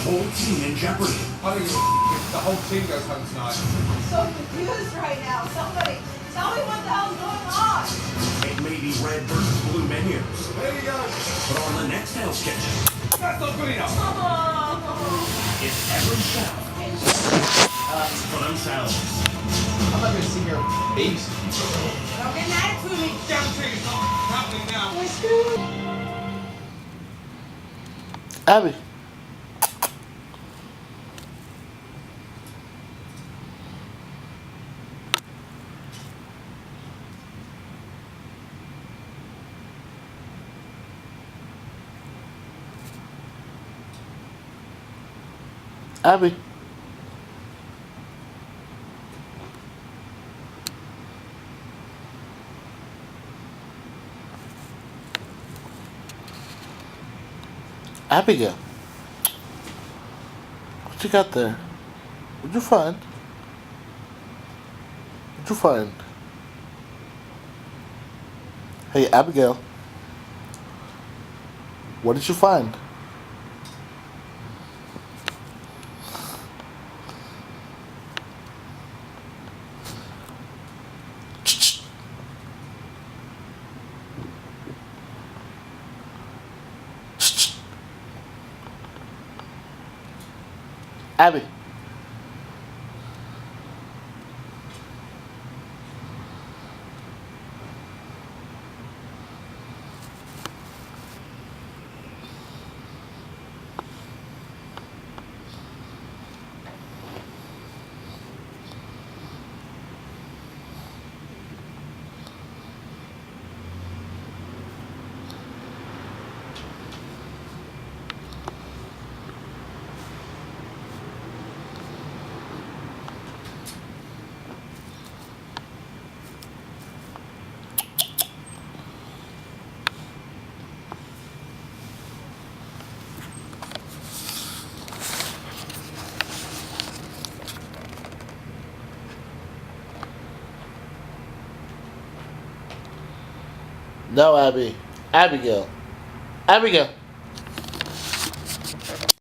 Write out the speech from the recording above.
whole team in jeopardy. I think the whole team goes home tonight. I'm so confused right now. Somebody tell me what the hell's going on. It may be red versus blue menus, There you go. but on the next Hell's Kitchen, That's not good enough. it's every chef for themselves. I'm not gonna sit here and babysit you. Don't get mad at me. Guarantee it's not happening now. Abby. Abby. Abigail. What you got there? What'd you find? What'd you find? Hey, Abigail. What did you find? Abby. No, Abby. Abigail. Abigail.